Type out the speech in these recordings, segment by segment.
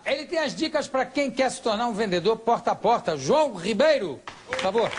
Ele tem as dicas para quem quer se tornar um vendedor porta a porta. João Ribeiro, por favor.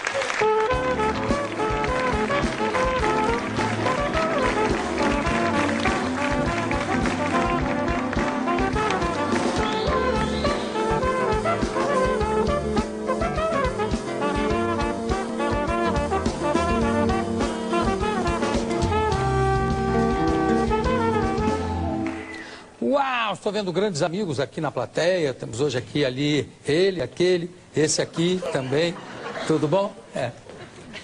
Uau, estou vendo grandes amigos aqui na plateia. Temos hoje aqui, ali, ele, aquele, esse aqui também. Tudo bom? É.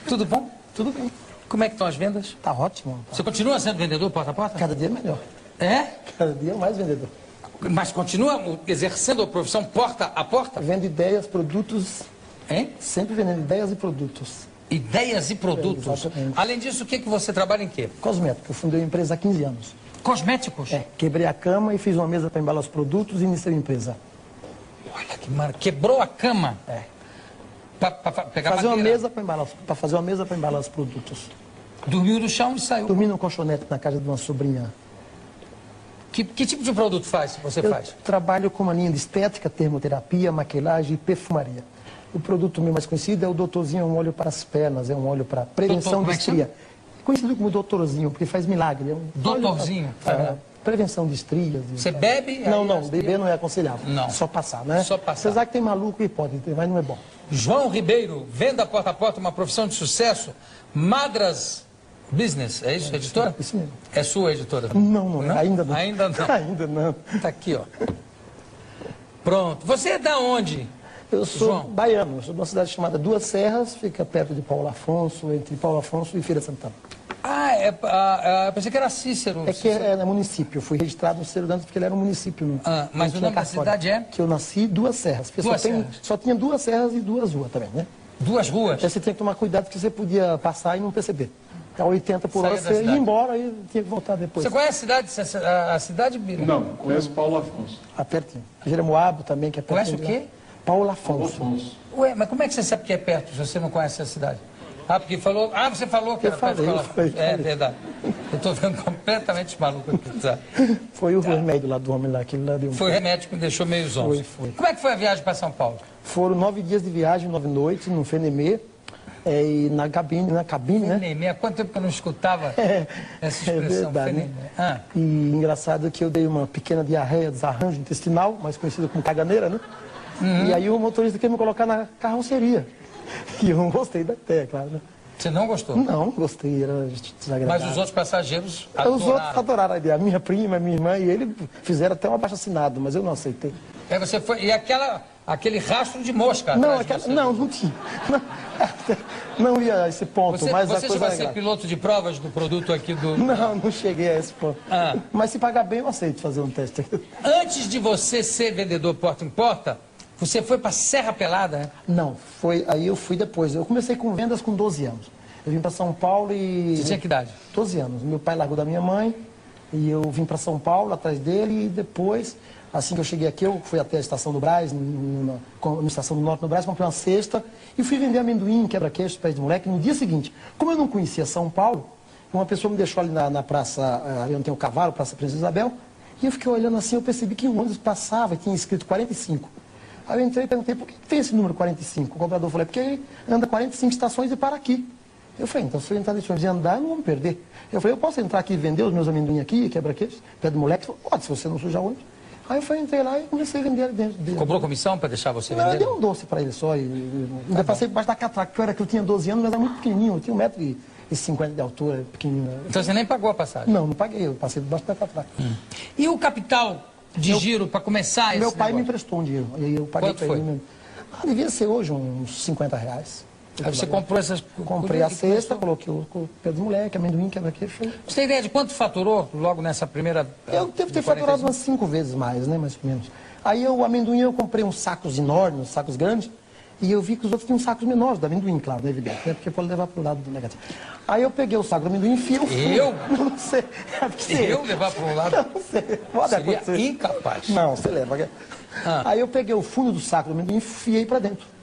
Tudo bom? Tudo bem. Como é que estão as vendas? Tá ótimo. Você continua sendo vendedor porta a porta? Cada dia melhor. É? Cada dia mais vendedor. Mas continua exercendo a profissão porta a porta? Vendo ideias, produtos. Hein? Sempre vendendo ideias e produtos. Ideias e produtos. Exatamente. Além disso, o que você trabalha em quê? Cosmético. Eu fundei uma empresa há 15 anos. Cosméticos? É. Quebrei a cama e fiz uma mesa para embalar os produtos e iniciei a empresa. Olha que maravilha. Quebrou a cama? É. Para pegar Fazer uma madeira. mesa para embalar, para fazer uma mesa para embalar os produtos. Dormiu no chão e saiu. Dormi num colchonete na casa de uma sobrinha. Que tipo de produto você Eu faz? trabalho com uma linha de estética, termoterapia, maquilagem e perfumaria. O produto meu mais conhecido é o Doutorzinho, é um óleo para as pernas, é um óleo para prevenção Doutor, de estria. Conhecido como Doutorzinho, porque faz milagre. É um Doutorzinho? Para prevenção de estrias. Você bebe? Não, aí beber não é aconselhável. Não. Só passar, né? Só passar. Apesar que tem maluco e pode ter, mas não é bom. João Ribeiro, venda porta a porta, uma profissão de sucesso. Madras Business, é isso, editora? Isso mesmo. É sua editora? Não, ainda não. Ainda não. Ainda não. Tá aqui, ó. Pronto. Você é da onde? Eu sou João? baiano, eu sou de uma cidade chamada Duas Serras, fica perto de Paulo Afonso, entre Paulo Afonso e Feira de Santana. Eu pensei que era Cícero. É que é município, eu fui registrado no Cícero Dantas porque ele era um município. Mas o nome da cidade é? Que eu nasci Duas Serras. Porque só tinha duas serras e duas ruas também, né? Duas ruas? Aí você tinha que tomar cuidado porque você podia passar e não perceber. A 80 por hora você ia embora e tinha que voltar depois. Você conhece a cidade? Não, conheço Paulo Afonso. Pertinho. Jeremoabo também, que é perto. Conhece o quê? Paulo Afonso. Ué, mas como é que você sabe que é perto se você não conhece a cidade? Porque falou... você falou que era perto de Paulo Afonso. É verdade. Eu estou vendo completamente maluco aqui, tá? Foi o remédio lá do homem lá, aquele lá deu... Foi o remédio que me deixou meio zonzo. Foi. Como é que foi a viagem para São Paulo? Foram 9 dias de viagem, 9 noites, no Fenemê, e na cabine, né? Fenemê, há quanto tempo que eu não escutava essa expressão, verdade, Fenemê? né? E engraçado que eu dei uma pequena diarreia, desarranjo intestinal, mais conhecida como caganeira, né? E aí o motorista queria me colocar na carroceria. E eu não gostei da ideia, claro, né? Você não gostou? Não gostei, era desagradável. Mas os outros passageiros adoraram. Os outros adoraram a ideia. A minha prima, minha irmã e ele fizeram até um abaixo-assinado, mas eu não aceitei. Aí você foi... E aquele rastro de mosca Não, atrás de você? não tinha. Não ia a esse ponto, mas a Você coisa chegou a é ser grave. piloto de provas do produto aqui do... Não cheguei a esse ponto. Mas se pagar bem, eu aceito fazer um teste. Antes de você ser vendedor porta em porta, você foi para Serra Pelada, né? Não, aí eu fui depois. Eu comecei com vendas com 12 anos. Eu vim para São Paulo e... Você tinha que idade? 12 anos. Meu pai largou da minha mãe e eu vim para São Paulo atrás dele e depois, assim que eu cheguei aqui, eu fui até a Estação do Brás, na Estação do Norte do Brás, comprei uma cesta e fui vender amendoim, quebra-queixo, pés de moleque. No dia seguinte, como eu não conhecia São Paulo, uma pessoa me deixou ali na praça, ali onde tem o cavalo, Praça Princesa Isabel, e eu fiquei olhando assim, eu percebi que um ônibus passava e tinha escrito 45. Aí eu entrei e perguntei, por que tem esse número 45? O cobrador falou, porque ele anda 45 estações e para aqui. Eu falei, então se eu entrar nesse ônibus e andar, eu não vou me perder. Eu falei, eu posso entrar aqui e vender os meus amendoim aqui, quebra-queixos, pé de moleque? Ele falou, pode, se você não sujar o ônibus. Aí eu falei, entrei lá e comecei a vender ali dentro dele. Cobrou comissão para deixar você Não, eu vender? dei um doce para ele só. Ainda passei por baixo da catraca, porque eu tinha 12 anos, mas era muito pequenininho, eu tinha 1,50 m de altura, pequenininho. Então você nem pagou a passagem? Não paguei, eu passei por baixo da catraca. E o capital de giro para começar Meu esse pai me negócio? emprestou um dinheiro, e aí eu paguei Quanto para foi? ele mesmo. Devia ser hoje uns 50 reais. Aí você comprou essas... Comprei a cesta, coloquei o pé do moleque, amendoim, quebra-queixo. Você tem ideia de quanto faturou logo nessa primeira... Eu devo ter faturado umas 5 vezes mais, né, mais ou menos. Aí o amendoim eu comprei uns sacos enormes, uns sacos grandes, e eu vi que os outros tinham sacos menores do amendoim, claro, né, evidente, né, porque pode levar para o lado do negativo. Aí eu peguei o saco do amendoim e enfiei o fundo. Eu? Não sei. Eu levar para um lado? Não sei. Pode Seria acontecer. incapaz. Não, você leva. Aí eu peguei o fundo do saco do amendoim e enfiei para dentro.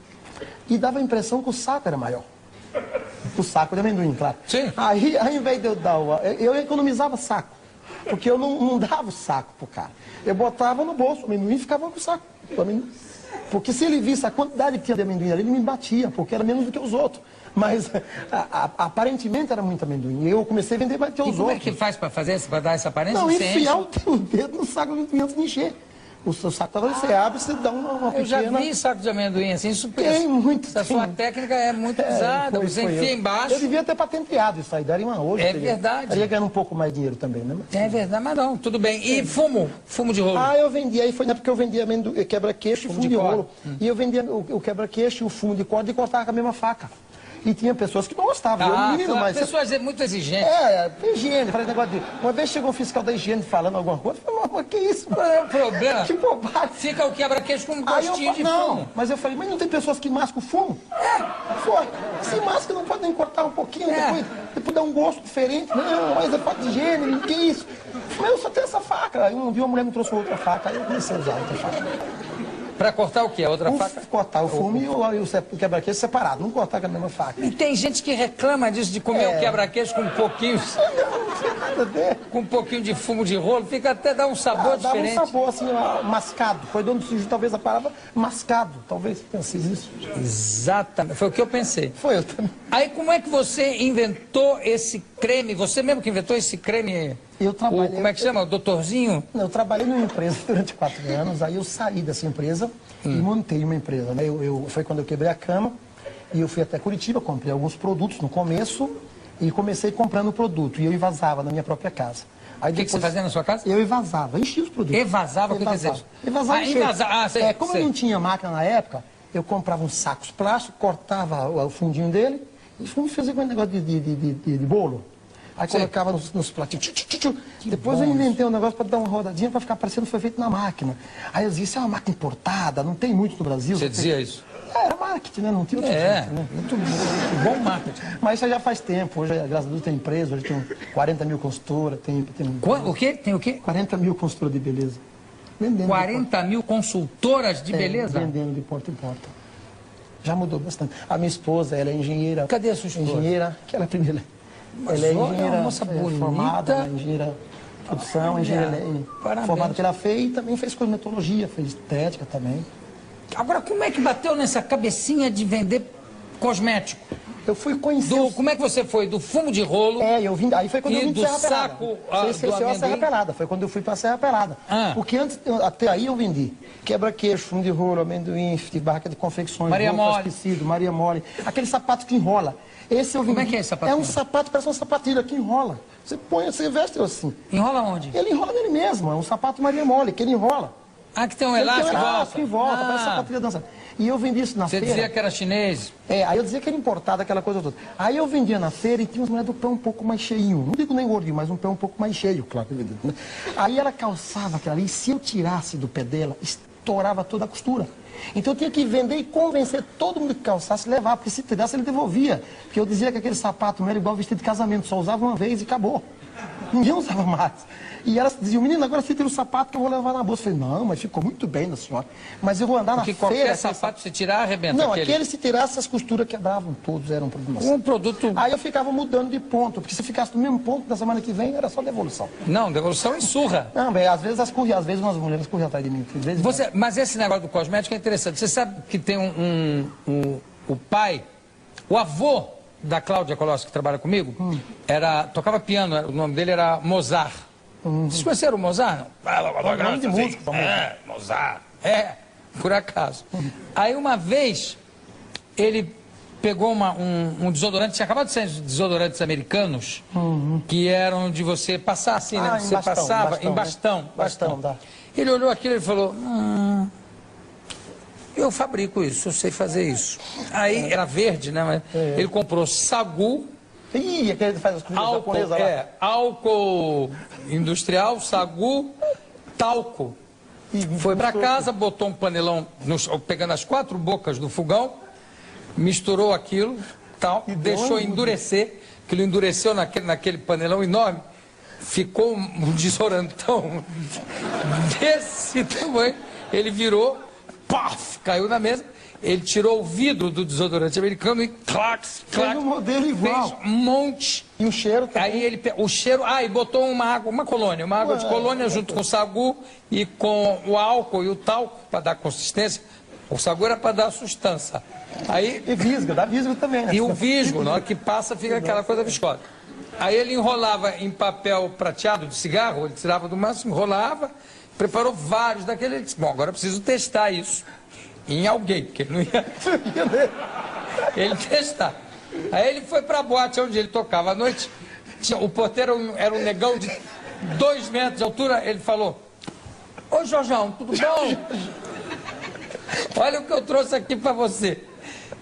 E dava a impressão que o saco era maior. O saco de amendoim, claro. Sim. Aí ao invés de eu dar eu economizava saco. Porque eu não dava o saco pro cara. Eu botava no bolso o amendoim e ficava com o saco do amendoim. Porque se ele visse a quantidade que tinha de amendoim ali, ele me batia, porque era menos do que os outros. Mas aparentemente era muito amendoim. Eu comecei a vender mais do que os outros. Como é que faz para fazer, para dar essa aparência? Não, Você enfiar enche? o dedo no saco de amendoim antes de encher. O seu saco, você abre, você dá uma Eu já pequena... vi saco de amendoim assim, super. Tem muito, Essa tem. sua técnica é muito usada, você foi enfia eu. embaixo. Eu devia ter patenteado isso aí, daria uma hoje. É verdade. Estaria ganhando um pouco mais de dinheiro também, né? É verdade, mas não, tudo bem. E fumo? Fumo de rolo? Ah, eu vendia, aí foi na época que eu vendia quebra-queixo e fumo de rolo. E eu vendia o quebra-queixo e o fumo de corda e cortava com a mesma faca. E tinha pessoas que não gostavam, eu Ah, menino, mas... pessoas muito exigentes. Higiene, falei negócio de... Uma vez chegou um fiscal da higiene falando alguma coisa, eu falei, mas que isso? Qual é o problema? Que bobagem. Fica o quebra-queixo com um Aí gostinho de não, fumo. mas eu falei, mas não tem pessoas que mascam o fumo? Foi. Se masca, não pode nem cortar um pouquinho, depois dá um gosto diferente. Não, mas é falta de higiene, que isso? Mas eu só tenho essa faca. Aí um dia uma mulher me trouxe outra faca, aí eu comecei a usar outra faca. Pra cortar o quê? A outra faca? Cortar o fumo e o quebra-queixo separado, não cortar com a mesma faca. E tem gente que reclama disso, de comer o quebra-queixo com um pouquinho... Não tem nada a ver. Com um pouquinho de fumo de rolo, fica até dá um sabor Dá um diferente. sabor assim, mascado. Foi de onde surgiu talvez a palavra mascado. Talvez pense isso. Exatamente, foi o que eu pensei. Foi eu também. Aí como é que você inventou esse creme? Você mesmo que inventou esse creme? Eu trabalhei... Como é que chama? O doutorzinho? Eu trabalhei numa empresa durante 4 anos, aí eu saí dessa empresa e montei uma empresa. Né? Foi quando eu quebrei a cama e eu fui até Curitiba, comprei alguns produtos no começo e comecei comprando o produto e eu evasava na minha própria casa. Aí O que você fazia na sua casa? Eu evasava, enchia os produtos. Evasava? O que quer dizer isso? Evasava. Sei, como sei. eu não tinha máquina na época, eu comprava uns sacos plásticos, cortava o fundinho dele e fazia com um negócio de bolo. Aí colocava nos platinhos. Depois eu inventei um negócio para dar uma rodadinha para ficar parecendo que foi feito na máquina. Aí eu disse, isso é uma máquina importada, não tem muito no Brasil. Você dizia isso? Era marketing, né? Não tinha outro jeito, né? Muito bom marketing. Mas isso já faz tempo. Hoje, graças a Deus, tem empresa, hoje tem 40 mil consultoras, tem O quê? Tem o quê? 40 mil consultoras de beleza. Vendendo 40 mil consultoras de beleza? Vendendo de porta em porta. Já mudou bastante. A minha esposa, ela é engenheira. Cadê a sua esposa? Engenheira, aquela primeira. Mas Ela é olha, engenheira uma moça bonita. formada, engenheira de produção, engenheira parabéns. formada que ela fez e também fez cosmetologia, fez estética também. Agora, como é que bateu nessa cabecinha de vender cosmético? Eu fui conhecer... Como é que você foi? Do fumo de rolo? eu vim... Aí foi quando eu vim de do Serra Pelada. saco Você esqueceu do a Serra amendoim? Pelada. Foi quando eu fui pra Serra Pelada. Porque antes, até aí eu vendi quebra-queixo, fumo de rolo, amendoim, de barraca de confecções, Maria Mole. tecido, Maria Mole. Aquele sapato que enrola. Esse eu vendi. Como é que é esse sapato? É um sapato, parece uma sapatilha que enrola. Você põe, você veste assim. Enrola onde? Ele enrola nele mesmo. É um sapato Maria Mole, que ele enrola. Ah, que tem um Ele tem elástico um em volta. elástico em volta, parece sapatilha dançando. E eu vendi isso na Você feira. dizia que era chinês? Aí eu dizia que era importado, aquela coisa toda. Aí eu vendia na feira e tinha umas mulheres do pé um pouco mais cheinho. Não digo nem gordinho, mas um pé um pouco mais cheio, claro. Né? Aí ela calçava aquela ali e se eu tirasse do pé dela, estourava toda a costura. Então eu tinha que vender e convencer todo mundo que calçasse a levar, porque se tirasse ele devolvia. Porque eu dizia que aquele sapato não era igual vestido de casamento, só usava uma vez e acabou. Ninguém usava mais. E elas diziam, menina, agora você tira o sapato que eu vou levar na bolsa. Eu falei, não, mas ficou muito bem na senhora. Mas eu vou andar na Porque feira... qualquer sapato você tirar, arrebenta Não, aquele. aquele se tirasse, as costuras quebravam, todos eram problemas. Um produto... Aí eu ficava mudando de ponto, porque se ficasse no mesmo ponto, na semana que vem era só devolução. Não, devolução em surra. Não, bem, às vezes umas mulheres corriam atrás de mim. Mas esse negócio do cosmético é interessante. Você sabe que tem o pai, o avô da Cláudia Colossi, que trabalha comigo, tocava piano, o nome dele era Mozart. Vocês conheceram o Mozart? É nome de música. Mozart. Por acaso. Aí uma vez, ele pegou um desodorante, tinha acabado de sair desodorantes americanos, que eram de você passar assim, né? Você passava em bastão. Dá. Ele olhou aquilo e falou, eu fabrico isso, eu sei fazer isso. Aí era verde, né? Mas ele comprou sagu. Ih, aquele que faz as comidas japonesas lá. Álcool industrial, sagu, talco. Foi para casa, botou um panelão, pegando as 4 bocas do fogão, misturou aquilo, tal, deixou endurecer. Aquilo endureceu naquele panelão enorme. Ficou um desodorantão desse tamanho. Ele virou, paf, caiu na mesa. ele tirou o vidro do desodorante americano e clax, Fez um modelo igual. fez um monte. E o cheiro também. Aí ele, o cheiro, e botou uma água, uma água de colônia junto com o sagu e com o álcool e o talco para dar consistência. O sagu era para dar sustância. Aí, E visga, dá visgo também, né? e o visgo, na hora que passa, fica aquela coisa viscosa. Aí ele enrolava em papel prateado de cigarro, ele tirava do máximo, enrolava, preparou vários daqueles. Ele disse, bom, agora eu preciso testar isso em alguém, porque ele não ia... ele testar. Aí ele foi pra boate onde ele tocava à noite, o porteiro era um negão de 2 metros de altura, ele falou, ô Jorjão, tudo bom? Olha o que eu trouxe aqui pra você.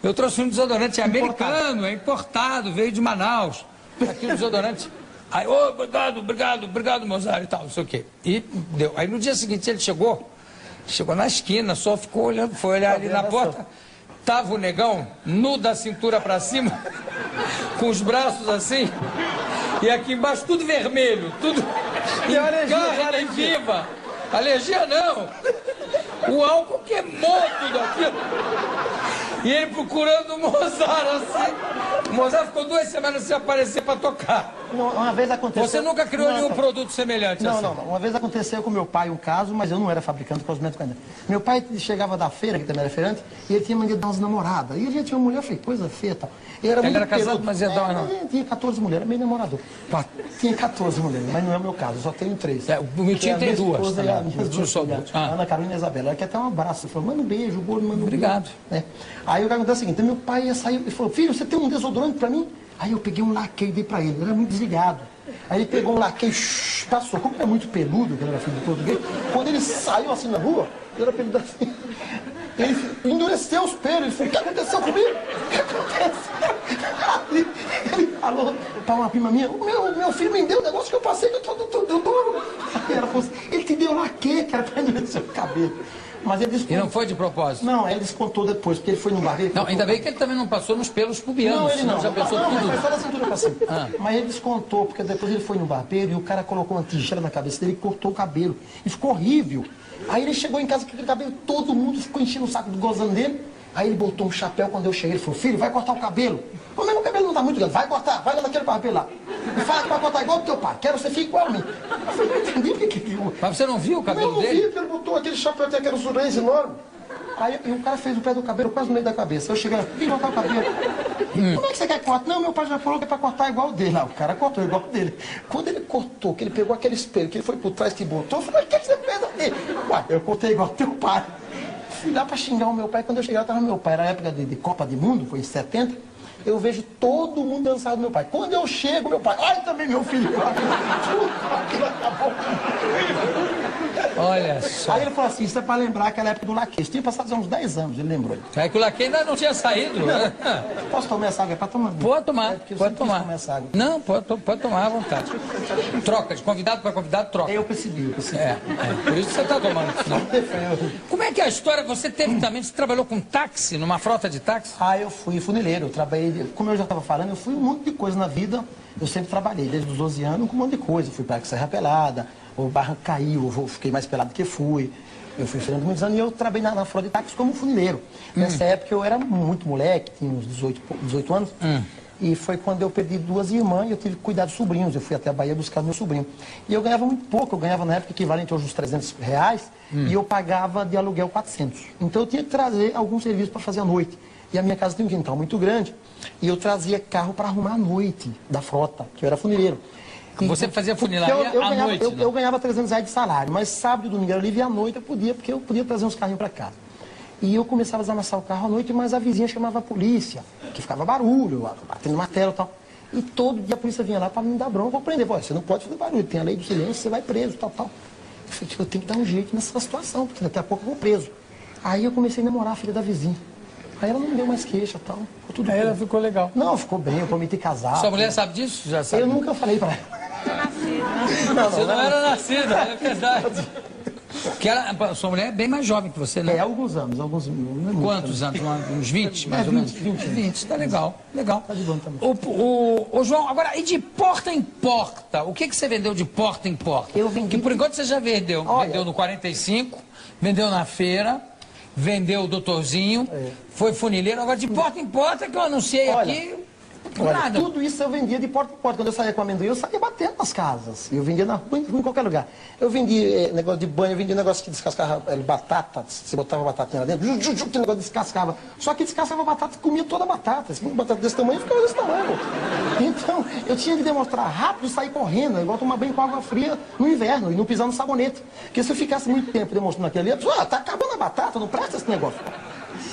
Eu trouxe um desodorante americano, é importado, veio de Manaus. Aqui o desodorante. Aí, ô, obrigado, Mozart e tal, não sei o quê. E deu. Aí no dia seguinte ele chegou na esquina, só ficou olhando, foi olhar ali na porta. Tava o negão, nu da cintura pra cima, com os braços assim, e aqui embaixo tudo vermelho, tudo em carne viva. Alergia não. O álcool queimou tudo aquilo. E ele procurando o Mozart assim. O Mozart ficou 2 semanas sem aparecer para tocar. Uma vez aconteceu... Você nunca criou nenhum produto semelhante assim? Não. Uma vez aconteceu com meu pai um caso, mas eu não era fabricante de cosmético ainda. Meu pai chegava da feira, que também era feirante, e ele tinha mania de dar umas namoradas. E ele já tinha uma mulher, eu falei, coisa feia e tal. Ele era casado, mas ia dar uma... Tinha 14 mulheres, era meio namorador. Tinha 14 mulheres, mas não é o meu caso, eu só tenho 3. O Mitinho tem 2. A Ana Carolina e a Isabela. Ela quer até um abraço. Ele falou, manda um beijo, bolo, manda um Obrigado. beijo. Aí o que aconteceu é o seguinte, meu pai ia sair e falou, filho, você tem um desodorante pra mim? Aí eu peguei um laque e dei pra ele, ele era muito desligado. Aí ele pegou um laque e passou. Como ele é muito peludo, que ele era filho de português, quando ele saiu assim na rua, ele era peludo assim. Ele endureceu os pelos, ele falou, o que aconteceu comigo? O que aconteceu? Aí ele falou pra uma prima minha, meu filho me deu um negócio que eu passei, que eu tô... Aí ela falou assim, ele te deu laque, que era pra endurecer o cabelo. Mas ele descontou. E não foi de propósito? Não, ele descontou depois, porque ele foi no barbeiro. Não, ainda bem que ele também não passou nos pelos pubianos. Não, ele não. Já pensou não, tudo. Mas só da cintura pra cima. Mas ele descontou, porque depois ele foi no barbeiro e o cara colocou uma tigela na cabeça dele e cortou o cabelo. E ficou horrível. Aí ele chegou em casa com aquele cabelo, todo mundo ficou enchendo o saco gozando dele. Aí ele botou um chapéu, quando eu cheguei, ele falou, filho, vai cortar o cabelo. Mas meu cabelo não tá muito grande, vai cortar, vai lá naquele barbeiro lá. E fala que vai cortar igual o teu pai, quero que você fique igual a mim. Eu falei, não entendi o que... Mas você não viu o cabelo dele? Eu não vi, porque ele botou aquele chapéu, tem aqueles orelhas enormes. Aí e o cara fez o pé do cabelo quase no meio da cabeça. Eu cheguei lá, vim cortar o cabelo. Como é que você quer cortar? Não, meu pai já falou que é pra cortar igual o dele. O cara cortou igual o dele. Quando ele cortou, que ele pegou aquele espelho, que ele foi por trás, que botou, eu falei, o que você fez aqui? Ué, eu cortei igual o teu pai. Fui lá pra xingar o meu pai. Quando eu cheguei lá, tava meu pai. Era a época de Copa do Mundo, foi em 70. Eu vejo todo mundo dançar do meu pai. Quando eu chego, meu pai, ai, também meu filho. Aquilo acabou. Olha só. Aí ele falou assim, isso é pra lembrar aquela época do laque. Isso tinha passado uns 10 anos, ele lembrou. É que o laque ainda não tinha saído. Né? Posso tomar essa água? É pra tomar. Pode tomar, porque eu pode sempre quis tomar. tomar essa água. Não, pode tomar à vontade. Troca, de convidado para convidado, troca. Eu percebi. Por isso que você está tomando. Não. Como é que é a história? Você teve também, você trabalhou com táxi, numa frota de táxi? Ah, eu fui funileiro, eu trabalhei, como eu já estava falando, eu fui um monte de coisa na vida, eu sempre trabalhei, desde os 12 anos, com um monte de coisa, fui para Serra Pelada, o barranco caiu, eu fiquei mais pelado que fui, eu fui fazendo muitos anos e eu trabalhei na frota de táxi como funileiro. Nessa época eu era muito moleque, tinha uns 18 anos, e foi quando eu perdi 2 irmãs e eu tive que cuidar dos sobrinhos, eu fui até a Bahia buscar meu sobrinho. E eu ganhava muito pouco, eu ganhava na época equivalente aos uns R$300, e eu pagava de aluguel 400. Então eu tinha que trazer algum serviço para fazer à noite. E a minha casa tem um quintal muito grande, e eu trazia carro para arrumar à noite da frota, que eu era funileiro. Você fazia funilaria à noite? Eu ganhava R$300 de salário, mas sábado e domingo era livre, e à noite eu podia, porque eu podia trazer uns carrinhos para casa. E eu começava a desamassar o carro à noite, mas a vizinha chamava a polícia, que ficava barulho, batendo martelo e tal. E todo dia a polícia vinha lá para me dar bronca, eu prender. Você não pode fazer barulho, tem a lei do silêncio, você vai preso, tal. Eu falei, eu tenho que dar um jeito nessa situação, porque daqui a pouco eu vou preso. Aí eu comecei a namorar a filha da vizinha. Aí ela não me deu mais queixa e tal. Ficou tudo Aí bem. ela ficou legal. Não, ficou bem, eu prometi casar. Sua mulher sabe disso? Já sabe? Eu nunca falei pra ela. Você não era nascida, é verdade. Que ela, sua mulher é bem mais jovem que você, né? É, alguns anos, não é muito. Quantos anos? Uns 20, mais ou menos? 20, tá legal, legal. Tá de bom também. Ô, João, agora, e de porta em porta? O que você vendeu de porta em porta? Eu vendi... Que por enquanto você já vendeu. Olha, vendeu no 45, vendeu na feira, vendeu o doutorzinho, foi funileiro, agora de porta em porta que eu anunciei aqui, Olha, nada. tudo isso eu vendia de porta em porta. Quando eu saía com amendoim, eu saía batendo nas casas. Eu vendia na rua, em qualquer lugar. Eu vendia negócio de banho, eu vendia negócio que descascava batata. Você botava batatinha lá dentro, que negócio descascava. Só que descascava batata e comia toda a batata. Se comia batata desse tamanho, ficava desse tamanho. Então, eu tinha que demonstrar rápido e sair correndo, igual tomar banho com água fria no inverno e não pisar no sabonete. Porque se eu ficasse muito tempo demonstrando aquilo ali, tá acabando a batata, não presta esse negócio.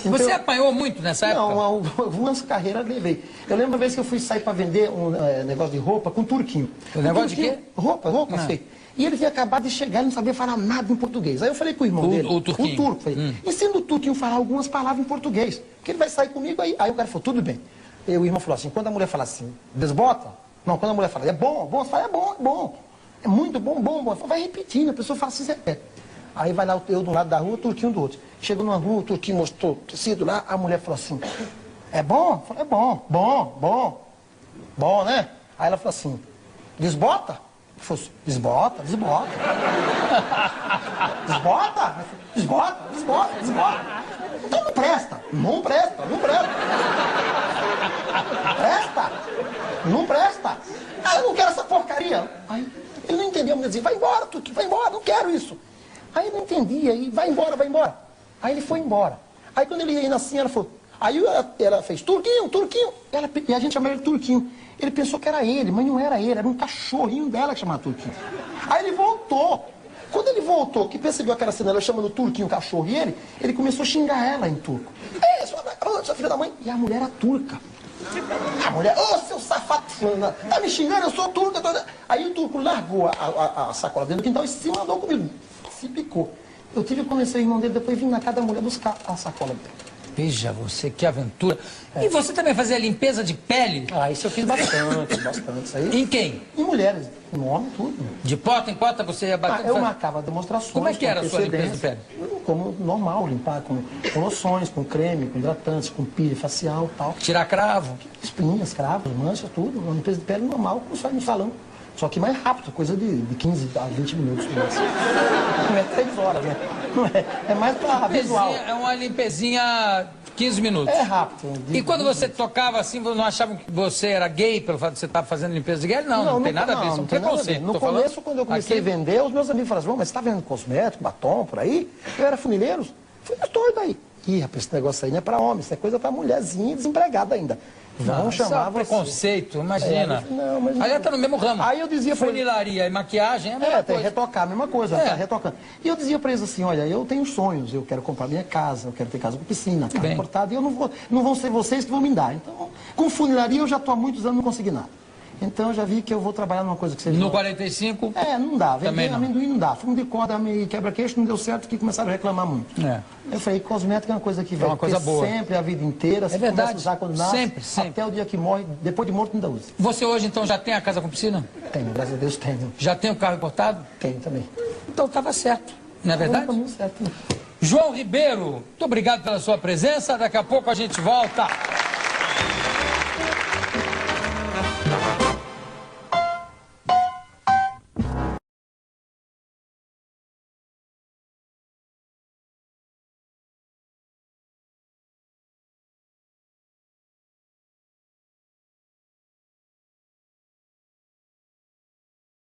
Então, Você apanhou muito nessa época? não, algumas carreiras levei. Eu lembro uma vez que eu fui sair para vender um negócio de roupa com um turquinho. O negócio de quê? Roupa, sei. E ele tinha acabado de chegar e não sabia falar nada em português. Aí eu falei com o irmão dele, o turquinho. o turco, falei, ensina o turquinho a falar algumas palavras em português, que ele vai sair comigo aí. Aí o cara falou, tudo bem. E o irmão falou assim, quando a mulher fala assim, desbota? Não, quando a mulher fala, é bom, você fala, é bom. É muito bom. Vai repetindo, a pessoa fala assim, repete. Aí vai lá eu de um lado da rua, o turquinho do outro. Chegou numa rua, o turquinho mostrou tecido lá, a mulher falou assim, é bom? Eu falei, é bom. Bom, né? Aí ela falou assim, desbota? Eu falei assim, desbota. Desbota. Então não presta. Não presta. Ah, eu não quero essa porcaria. Aí ele não entendeu, a mulher dizia, vai embora, turquinho, vai embora, não quero isso. Aí ele não entendia, e vai embora. Aí ele foi embora. Aí quando ele ia indo assim, ela falou, aí ela fez, turquinho. E a gente chamava ele Turquinho. Ele pensou que era ele, mas não era ele, era um cachorrinho dela que chamava Turquinho. Aí ele voltou. Quando ele voltou, que percebeu aquela cena, ela chamando o Turquinho, o cachorro, e ele começou a xingar ela em turco. Sua filha da mãe. E a mulher era turca. A mulher, seu safado, tá me xingando, eu sou turca. Aí o turco largou a sacola dentro do quintal e se mandou comigo. Se picou. Eu tive que convencer o irmão dele, depois vim na casa da mulher buscar a sacola dele. Veja você, que aventura. E você também fazia limpeza de pele? Isso eu fiz bastante. Isso aí. Em quem? Em mulheres, em homem, tudo. De porta em porta você ia bater? Eu marcava demonstrações. Como é que era a sua limpeza de pele? Como normal, limpar com loções, com creme, com hidratantes, com pele facial e tal. Tirar cravo? Espinhas, cravos, manchas, tudo. Uma limpeza de pele normal, como sai no salão. Só que mais rápido, coisa de 15 a 20 minutos. Não é 3 horas, né? Não é mais para visual. É uma limpezinha 15 minutos. É rápido. E quando você tocava assim, não achavam que você era gay pelo fato de você estar fazendo limpeza de gay? Não tem nada a ver, isso é um preconceito. No começo, quando eu comecei a vender, os meus amigos falaram assim, mas você está vendendo cosmético, batom, por aí? Eu era funileiro. Falei, mas estou daí. Ih, rapaz, esse negócio aí não é para homem, isso é coisa para mulherzinha desempregada ainda. Vão chamar você. Preconceito, imagina. Mas aliás, tá no mesmo ramo. Aí eu dizia pra funilaria e maquiagem é a mesma coisa. Retocar, a mesma coisa, tá retocando. E eu dizia pra eles assim, olha, eu tenho sonhos, eu quero comprar minha casa, eu quero ter casa com piscina, carro importado, e eu não vão ser vocês que vão me dar. Então, com funilaria eu já estou há muitos anos não consegui nada. Então eu já vi que eu vou trabalhar numa coisa que seja... No 45? Não dá. Também não. Amendoim não dá. Fumo de corda e quebra-queixo não deu certo, que começaram a reclamar muito. Eu falei, cosmético é uma coisa que vai uma coisa boa. Sempre, a vida inteira. É verdade. Começa a usar quando nasce, sempre. até o dia que morre, depois de morto ainda usa. Você hoje então já tem a casa com piscina? Tenho, graças a Deus tenho. Já tem o carro importado? Tenho também. Então estava certo, não é verdade? Não, certo. João Ribeiro, muito obrigado pela sua presença. Daqui a pouco a gente volta.